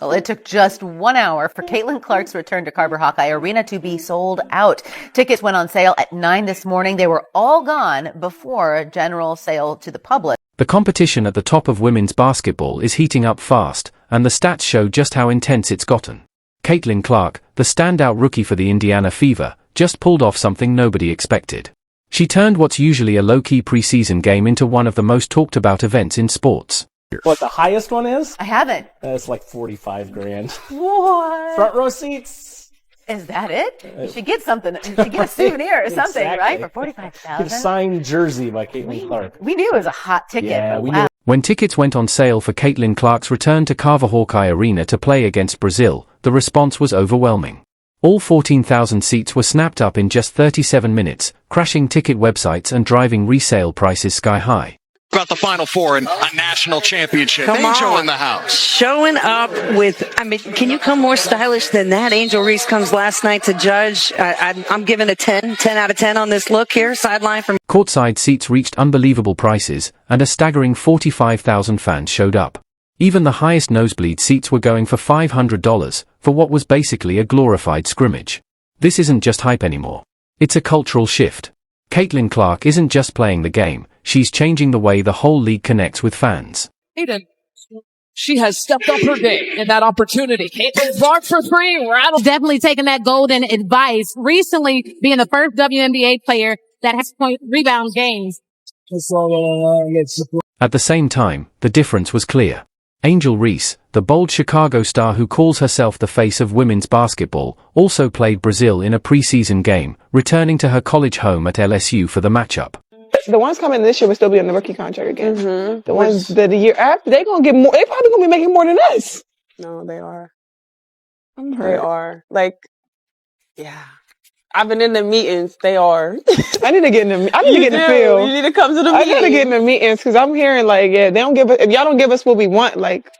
Well, it took just 1 hour for Caitlin Clark's return to Carver Hawkeye Arena to be sold out. Tickets went on sale at 9 this morning. They were all gone before a general sale to the public. The competition at the top of women's basketball is heating up fast, and the stats show just how intense it's gotten. Caitlin Clark, the standout rookie for the Indiana Fever, just pulled off something nobody expected. She turned what's usually a low-key preseason game into one of the most talked about events in sports. What the highest one is? I haven't. It's like 45 grand. What? Front row seats. Is that it? You should get something. You should get a souvenir or something, Exactly. right? For $45,000. Signed jersey by Caitlin Clark. We knew it was a hot ticket. Yeah, we wow. knew. When tickets went on sale for Caitlin Clark's return to Carver Hawkeye Arena to play against Brazil, the response was overwhelming. All 14,000 seats were snapped up in just 37 minutes, crashing ticket websites and driving resale prices sky high. About the Final Four and a national championship. Come Angel on. in the house. Showing up with, can you come more stylish than that? Angel Reese comes last night to judge. I'm giving a 10 out of 10 on this look here. Sideline from Courtside seats reached unbelievable prices, and a staggering 45,000 fans showed up. Even the highest nosebleed seats were going for $500, for what was basically a glorified scrimmage. This isn't just hype anymore. It's a cultural shift. Caitlin Clark isn't just playing the game, she's changing the way the whole league connects with fans. Aiden, she has stepped up her game in that opportunity. Caitlin Clark for three. Definitely taking that golden advice. Recently being the first WNBA player that has point rebound games. At the same time, the difference was clear. Angel Reese, the bold Chicago star who calls herself the face of women's basketball, also played Brazil in a preseason game, returning to her college home at LSU for the matchup. The ones coming this year will still be on the rookie contract again. Mm-hmm. The ones that the year after, they're gonna get more. They probably gonna be making more than us. No, they are. I'm hurt. They are. Like, yeah. I've been in the meetings. They are. I need to get in the. I need to get in the field. You need to come to the meetings. I gotta get in the meetings because I'm hearing like, yeah, they don't give us. If y'all don't give us what we want, like,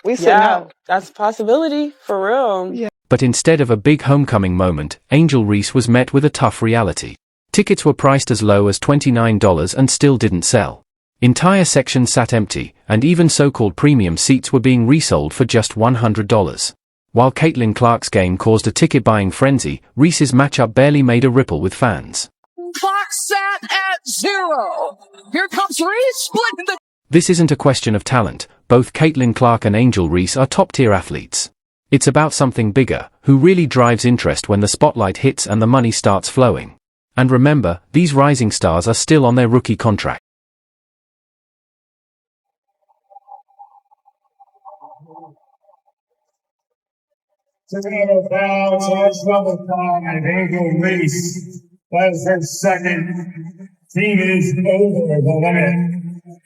we sitting out. That's a possibility for real. Yeah. But instead of a big homecoming moment, Angel Reese was met with a tough reality. Tickets were priced as low as $29 and still didn't sell. Entire sections sat empty, and even so-called premium seats were being resold for just $100. While Caitlin Clark's game caused a ticket-buying frenzy, Reese's matchup barely made a ripple with fans. Clock set at 0. Here comes Reese splitting the... This isn't a question of talent. Both Caitlin Clark and Angel Reese are top-tier athletes. It's about something bigger, who really drives interest when the spotlight hits and the money starts flowing. And remember, these rising stars are still on their rookie contract. Technical foul, charge number 5, Angel Reese. That is her second. Team is over the limit.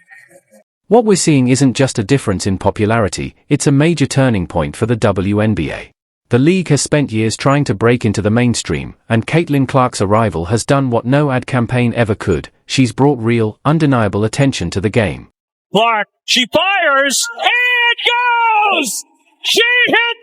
What we're seeing isn't just a difference in popularity, it's a major turning point for the WNBA. The league has spent years trying to break into the mainstream, and Caitlin Clark's arrival has done what no ad campaign ever could. She's brought real, undeniable attention to the game. Clark, she fires, and it goes! She hit!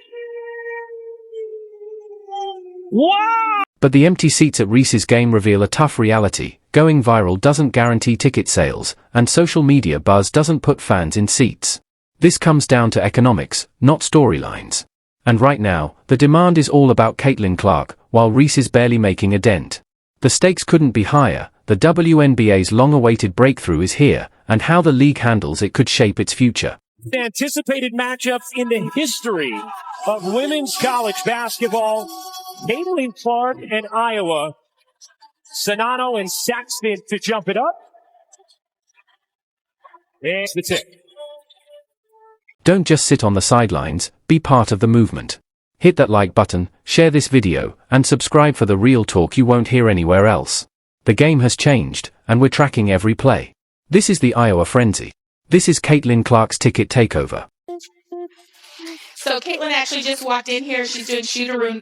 Wow! But the empty seats at Reese's game reveal a tough reality. Going viral doesn't guarantee ticket sales, and social media buzz doesn't put fans in seats. This comes down to economics, not storylines. And right now, the demand is all about Caitlin Clark, while Reese is barely making a dent. The stakes couldn't be higher. The WNBA's long-awaited breakthrough is here, and how the league handles it could shape its future. Anticipated matchup in the history of women's college basketball. Caitlin Clark and Iowa. Sonano and Saxton to jump it up. And the tip. Don't just sit on the sidelines, be part of the movement. Hit that like button, share this video, and subscribe for the real talk you won't hear anywhere else. The game has changed, and we're tracking every play. This is the Iowa Frenzy. This is Caitlin Clark's ticket takeover. So Caitlin actually just walked in here. She's doing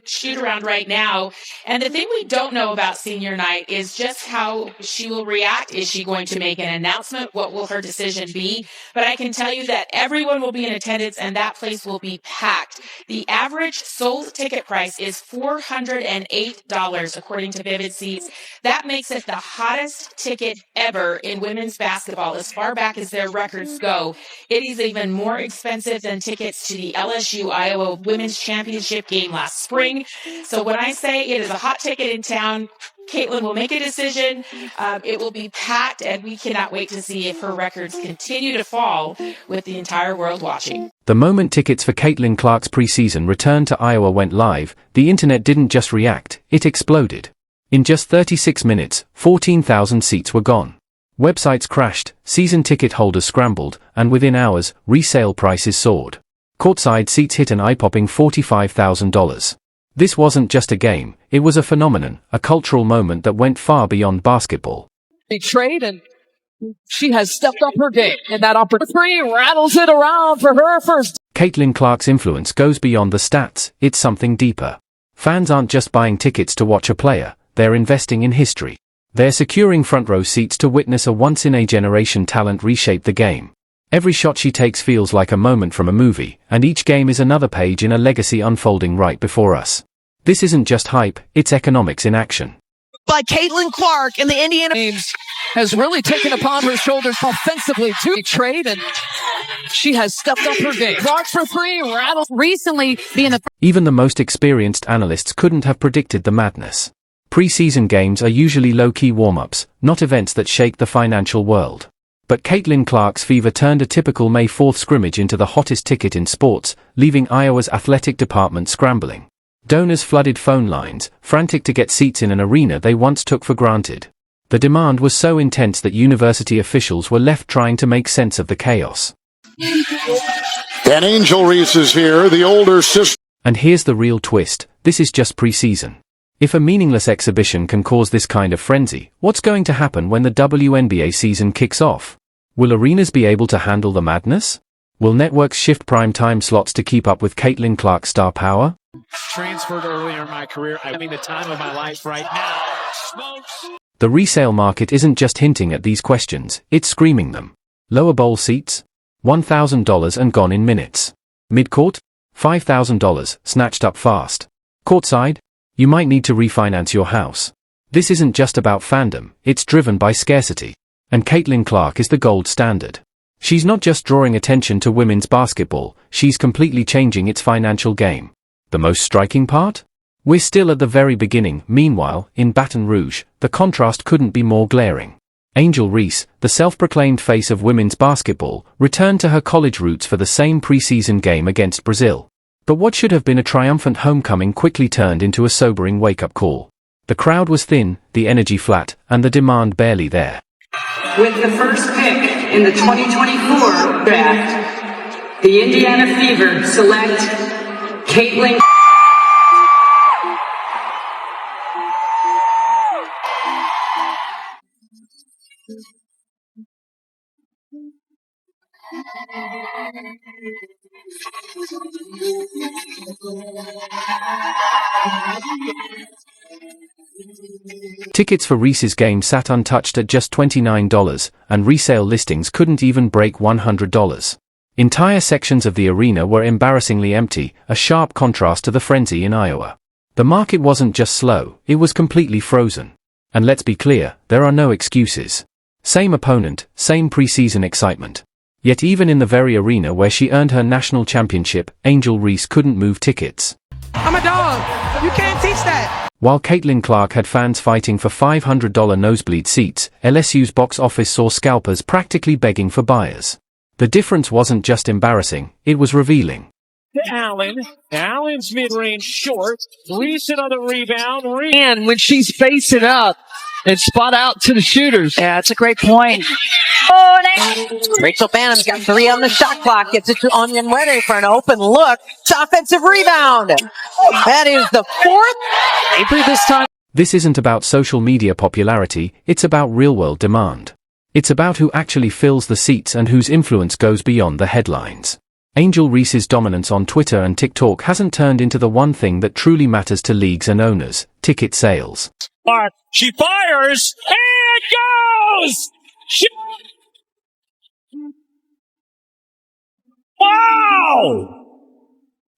shoot around right now. And the thing we don't know about senior night is just how she will react. Is she going to make an announcement? What will her decision be? But I can tell you that everyone will be in attendance and that place will be packed. The average sold ticket price is $408 according to Vivid Seats. That makes it the hottest ticket ever in women's basketball as far back as their records go. It is even more expensive than tickets tickets to the LSU Iowa Women's Championship game last spring. So when I say it is a hot ticket in town, Caitlin will make a decision. It will be packed, and we cannot wait to see if her records continue to fall with the entire world watching. The moment tickets for Caitlin Clark's preseason return to Iowa went live, the internet didn't just react, it exploded. In just 36 minutes, 14,000 seats were gone. Websites crashed, season ticket holders scrambled, and within hours, resale prices soared. Courtside seats hit an eye-popping $45,000. This wasn't just a game, it was a phenomenon, a cultural moment that went far beyond basketball. They trade, and she has stepped up her game. And that opportunity rattles it around for her first. Caitlin Clark's influence goes beyond the stats, it's something deeper. Fans aren't just buying tickets to watch a player, they're investing in history. They're securing front row seats to witness a once-in-a-generation talent reshape the game. Every shot she takes feels like a moment from a movie, and each game is another page in a legacy unfolding right before us. This isn't just hype, it's economics in action. By Caitlin Clark and the Indiana teams has really taken upon her shoulders offensively to trade, and she has stepped up her game. Clark for three, rattles. Recently being the Even the most experienced analysts couldn't have predicted the madness. Preseason games are usually low-key warm-ups, not events that shake the financial world. But Caitlin Clark's fever turned a typical May 4th scrimmage into the hottest ticket in sports, leaving Iowa's athletic department scrambling. Donors flooded phone lines, frantic to get seats in an arena they once took for granted. The demand was so intense that university officials were left trying to make sense of the chaos. And Angel Reese is here, the older sister. And here's the real twist, this is just preseason. If a meaningless exhibition can cause this kind of frenzy, what's going to happen when the WNBA season kicks off? Will arenas be able to handle the madness? Will networks shift prime-time slots to keep up with Caitlin Clark's star power? Transferred earlier in my career. I'm having the time of my life right now. Smokes. The resale market isn't just hinting at these questions, it's screaming them. Lower bowl seats? $1,000 and gone in minutes. Midcourt? $5,000, snatched up fast. Courtside? You might need to refinance your house. This isn't just about fandom, it's driven by scarcity. And Caitlin Clark is the gold standard. She's not just drawing attention to women's basketball, she's completely changing its financial game. The most striking part? We're still at the very beginning. Meanwhile, in Baton Rouge, the contrast couldn't be more glaring. Angel Reese, the self-proclaimed face of women's basketball, returned to her college roots for the same preseason game against Brazil. But what should have been a triumphant homecoming quickly turned into a sobering wake-up call. The crowd was thin, the energy flat, and the demand barely there. With the first pick in the 2024 draft, the Indiana Fever select Caitlin. Tickets for Reese's game sat untouched at just $29, and resale listings couldn't even break $100. Entire sections of the arena were embarrassingly empty, a sharp contrast to the frenzy in Iowa. The market wasn't just slow, it was completely frozen. And let's be clear, there are no excuses. Same opponent, same preseason excitement. Yet even in the very arena where she earned her national championship, Angel Reese couldn't move tickets. I'm a dog. You can't teach that. While Caitlin Clark had fans fighting for $500 nosebleed seats, LSU's box office saw scalpers practically begging for buyers. The difference wasn't just embarrassing, it was revealing. Allen. Allen's mid-range short. Reese on the rebound. And when she's facing up and spot out to the shooters. Yeah, that's a great point. Oh, Rachel Bannon's got 3 on the shot clock. Gets it to Onion Wede for an open look. It's offensive rebound. That is the 4th. Avery this time. This isn't about social media popularity, it's about real-world demand. It's about who actually fills the seats and whose influence goes beyond the headlines. Angel Reese's dominance on Twitter and TikTok hasn't turned into the one thing that truly matters to leagues and owners: ticket sales. She fires, and it goes! Wow!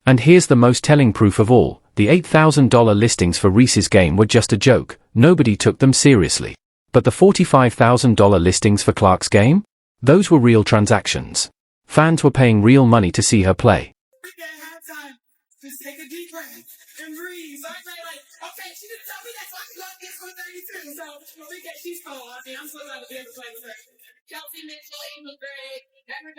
And here's the most telling proof of all, the $8,000 listings for Reese's game were just a joke, nobody took them seriously. But the $45,000 listings for Clark's game? Those were real transactions. Fans were paying real money to see her play. Just take a deep breath and breathe. So I say, like, okay, she didn't tell me that, so I can go up against 132. So we get she's cold. I mean, I'm so glad to be able to play with her. Chelsea Mitchell, Ava Gray, Edward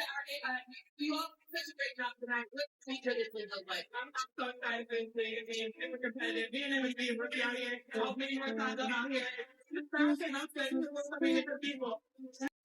we all did such a great job tonight. What feature this was like? I'm so excited for this thing and being super competitive. Being able to be a rookie out here, how many more times I'm out here. Just bouncing, I'm saying, so many different people.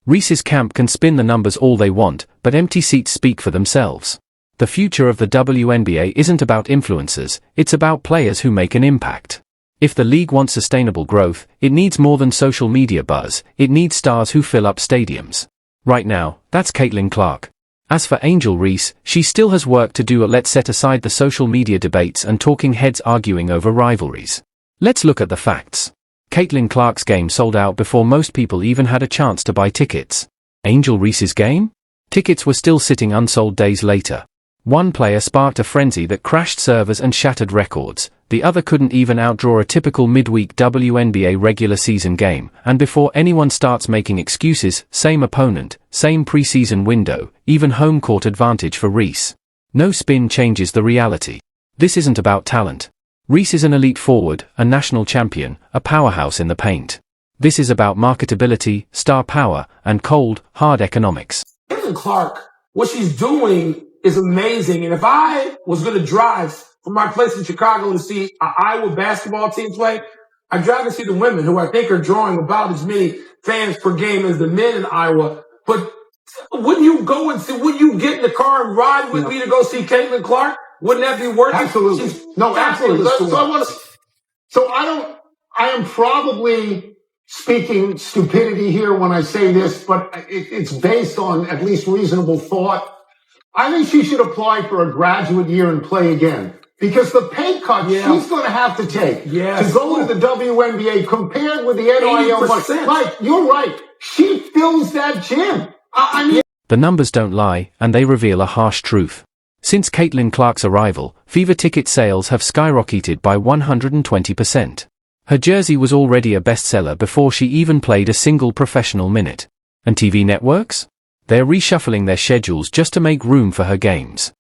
Reese's camp can spin the numbers all they want, but empty seats speak for themselves. The future of the WNBA isn't about influencers, it's about players who make an impact. If the league wants sustainable growth, it needs more than social media buzz, it needs stars who fill up stadiums. Right now, that's Caitlin Clark. As for Angel Reese, she still has work to do. Let's set aside the social media debates and talking heads arguing over rivalries. Let's look at the facts. Caitlin Clark's game sold out before most people even had a chance to buy tickets. Angel Reese's game? Tickets were still sitting unsold days later. One player sparked a frenzy that crashed servers and shattered records, the other couldn't even outdraw a typical midweek WNBA regular season game, and before anyone starts making excuses, same opponent, same preseason window, even home court advantage for Reese. No spin changes the reality. This isn't about talent. Reese is an elite forward, a national champion, a powerhouse in the paint. This is about marketability, star power, and cold, hard economics. Caitlin Clark, what she's doing is amazing. And if I was going to drive from my place in Chicago to see an Iowa basketball team play, I'd drive to see the women, who I think are drawing about as many fans per game as the men in Iowa. But wouldn't you go and see, wouldn't you get in the car and ride with me to go see Caitlin Clark? Wouldn't that be worth it? Absolutely. No, absolutely. I am probably speaking stupidity here when I say this, but it's based on at least reasonable thought. I think she should apply for a graduate year and play again. Because the pay cut she's going to have to take to go to the WNBA compared with the NIL money. Right, you're right. She fills that gym. The numbers don't lie, and they reveal a harsh truth. Since Caitlin Clark's arrival, Fever ticket sales have skyrocketed by 120%. Her jersey was already a bestseller before she even played a single professional minute. And TV networks? They're reshuffling their schedules just to make room for her games.